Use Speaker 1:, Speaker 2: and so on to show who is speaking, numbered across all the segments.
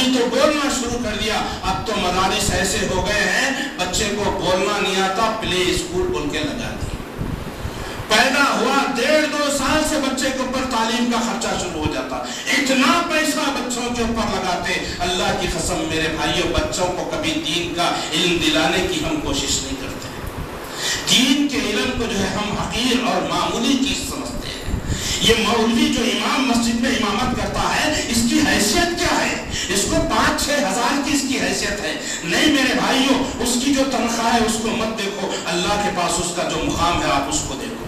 Speaker 1: ابھی تو بولنا شروع کر دیا، اب تو مدارس ایسے ہو گئے ہیں بچے کو بولنا نہیں آتا پلے اسکول بول کے لگا دی۔ پیدا ہوا 1.5-2 سال سے بچے کے اوپر تعلیم کا خرچہ شروع ہو جاتا، اتنا پیسہ بچوں کے اوپر لگاتے۔ اللہ کی قسم میرے بھائیوں، بچوں کو کبھی دین کا علم دلانے کی ہم کوشش نہیں کرتے۔ دین کے علم کو جو ہے ہم حقیر اور معمولی چیز سمجھتے ہیں۔ یہ مولوی جو امام مسجد میں امامت کرتا ہے، اس کی حیثیت کیا ہے؟ اس کو 5-6 ہزار کی اس کی حیثیت ہے۔ نہیں میرے بھائیوں، اس کی جو تنخواہ ہے اس کو مت دیکھو، اللہ کے پاس اس کا جو مقام ہے آپ اس کو دیکھو۔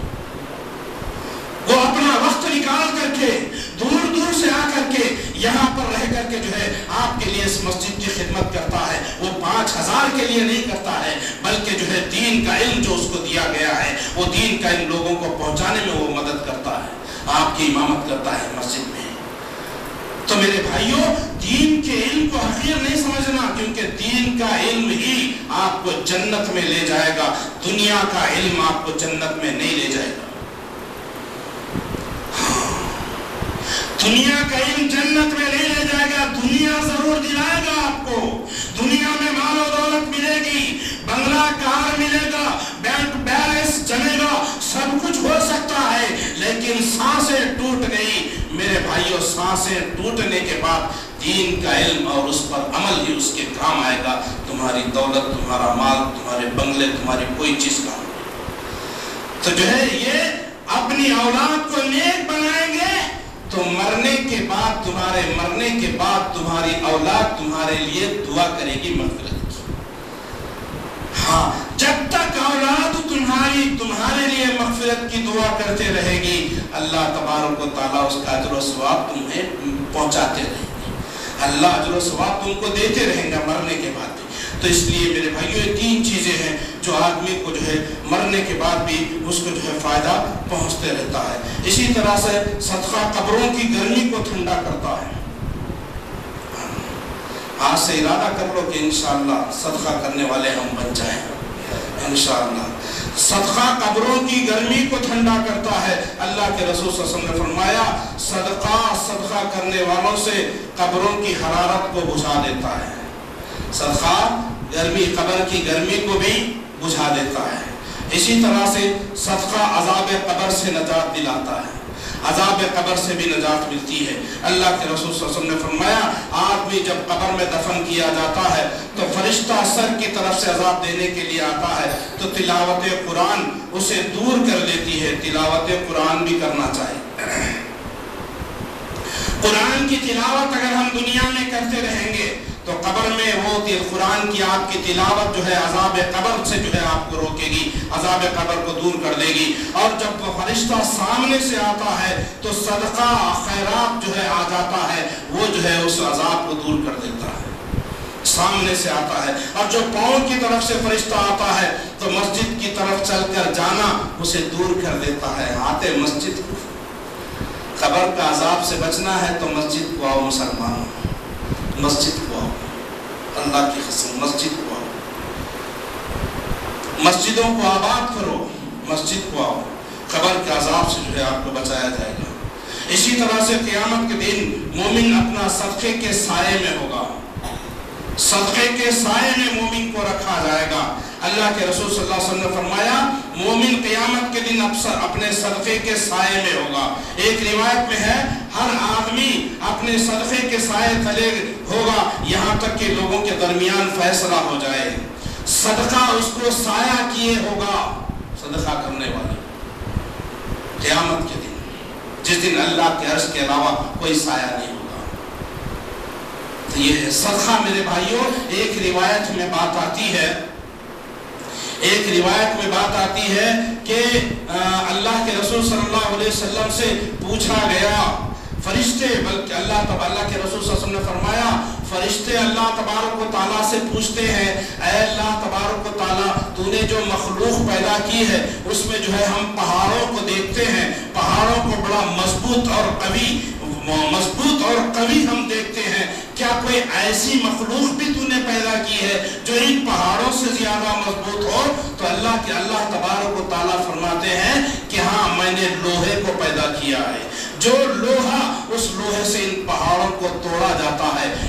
Speaker 1: وہ اپنا وقت نکال کر کے دور دور سے آ کر کے یہاں پر رہ کر کے جو ہے آپ کے لیے اس مسجد کی خدمت کرتا ہے۔ وہ 5,000 کے لیے نہیں کرتا ہے، بلکہ جو ہے دین کا علم جو اس کو دیا گیا ہے، وہ دین کا علم لوگوں کو پہنچانے میں وہ مدد کرتا ہے، آپ کی امامت کرتا ہے مسجد میں۔ تو میرے بھائیوں، دین کے علم کو حقیر نہیں سمجھنا، کیونکہ دین کا علم ہی آپ کو جنت میں لے جائے گا، دنیا کا علم آپ کو جنت میں نہیں لے جائے گا۔ دنیا کا علم جنت میں نہیں لے جائے گا، دنیا ضرور دلائے گا آپ کو۔ دنیا میں مال و دولت ملے گی، بنگلہ کار ملے گا، بینک بیلنس جمے گا، سب کچھ ہو سکتا ہے، لیکن سانسیں ٹوٹ گئی میرے بھائیوں۔ سانسیں ٹوٹنے کے بعد دین کا علم اور اس پر عمل ہی اس کے کام آئے گا۔ تمہاری دولت، تمہارا مال، تمہارے بنگلے، تمہاری کوئی چیز کام نہیں۔ تو جو ہے یہ اپنی اولاد کو نیک بنائیں گے تو مرنے کے بعد، تمہارے مرنے کے بعد تمہاری اولاد تمہارے لیے دعا کرے گی مغفرت کی۔ ہاں، جب تک اولاد تمہارے لیے مغفرت کی دعا کرتے رہے گی، اللہ تبارک و تعالیٰ اس کا اجر و ثواب تمہیں پہنچاتے رہیں گے، اللہ اجر و ثواب تم کو دیتے رہیں گا مرنے کے بعد بھی۔ تو اس لیے میرے بھائیوں، یہ 3 چیزیں ہیں جو آدمی کو جو ہے مرنے کے بعد بھی اس کو جو ہے فائدہ پہنچتے رہتا ہے۔ اسی طرح سے صدقہ قبروں کی گرمی کو ٹھنڈا کرتا ہے۔ آج سے ارادہ کر لو کہ انشاءاللہ صدقہ کرنے والے ہم بن جائیں انشاءاللہ۔ صدقہ قبروں کی گرمی کو ٹھنڈا کرتا ہے۔ اللہ کے رسول صلی اللہ علیہ وسلم نے فرمایا، صدقہ کرنے والوں سے قبروں کی حرارت کو بجھا دیتا ہے۔ صدقہ قبر کی گرمی کو بھی بجھا دیتا ہے۔ اسی طرح سے صدقہ عذاب قبر سے نجات دلاتا ہے، عذاب قبر سے بھی نجات ملتی ہے۔ اللہ کے رسول صلی اللہ علیہ وسلم نے فرمایا، آدمی جب قبر میں دفن کیا جاتا ہے تو فرشتہ سر کی طرف سے عذاب دینے کے لیے آتا ہے، تو تلاوت قرآن اسے دور کر لیتی ہے۔ تلاوت قرآن بھی کرنا چاہیے۔ قرآن کی تلاوت اگر ہم دنیا میں کرتے رہیں گے تو قبر میں وہ قرآن کی آپ کی تلاوت جو ہے عذاب قبر سے جو ہے آپ کو روکے گی، عذاب قبر کو دور کر دے گی۔ اور جب فرشتہ سامنے سے آتا ہے تو صدقہ خیرات جو ہے آ جاتا ہے، وہ جو ہے اس عذاب کو دور کر دیتا ہے، سامنے سے آتا ہے۔ اور جو پاؤں کی طرف سے فرشتہ آتا ہے تو مسجد کی طرف چل کر جانا اسے دور کر دیتا ہے۔ آتے مسجد کو، قبر کا عذاب سے بچنا ہے تو مسجد کو آؤ مسلمانوں، مسجد کو آؤ، اللہ کی قسم مسجد کو آؤ، مسجدوں کو آباد کرو، مسجد کو آؤ، قبر کے عذاب سے جو ہے آپ کو بچایا جائے گا۔ اسی طرح سے قیامت کے دن مومن اپنا صدقے کے سائے میں ہوگا، صدقے کے سائے میں مومن کو رکھا جائے گا۔ اللہ کے رسول صلی اللہ علیہ وسلم نے فرمایا، مومن قیامت کے دن اپنے صدقے کے سائے میں ہوگا۔ ایک روایت میں ہے، ہر آدمی اپنے صدقے کے سائے تلے ہوگا یہاں تک کہ لوگوں کے درمیان فیصلہ ہو جائے۔ صدقہ اس کو سایہ کیے ہوگا، صدقہ کرنے والے قیامت کے دن، جس دن اللہ کے عرش کے علاوہ کوئی سایہ نہیں ہوگا۔ تو یہ ہے صدقہ میرے بھائیوں۔ ایک روایت میں بات آتی ہے، ایک روایت میں بات آتی ہے کہ اللہ کے رسول صلی اللہ علیہ وسلم سے پوچھا گیا، فرشتے، بلکہ اللہ کے رسول صلی اللہ علیہ وسلم نے فرمایا، فرشتے اللہ تبارک و تعالیٰ سے پوچھتے ہیں، اے اللہ تبارک و تعالیٰ، تو نے جو مخلوق پیدا کی ہے اس میں جو ہے ہم پہاڑوں کو دیکھتے ہیں، پہاڑوں کو بڑا مضبوط اور قوی ہم دیکھتے ہیں، کیا کوئی ایسی مخلوق بھی تو نے پیدا کی ہے جو ان پہاڑوں سے زیادہ مضبوط ہو؟ تو اللہ تبارک و تعالیٰ فرماتے ہیں کہ ہاں، میں نے لوہے کو پیدا کیا ہے، جو لوہا، اس لوہے سے ان پہاڑوں کو توڑا جاتا ہے،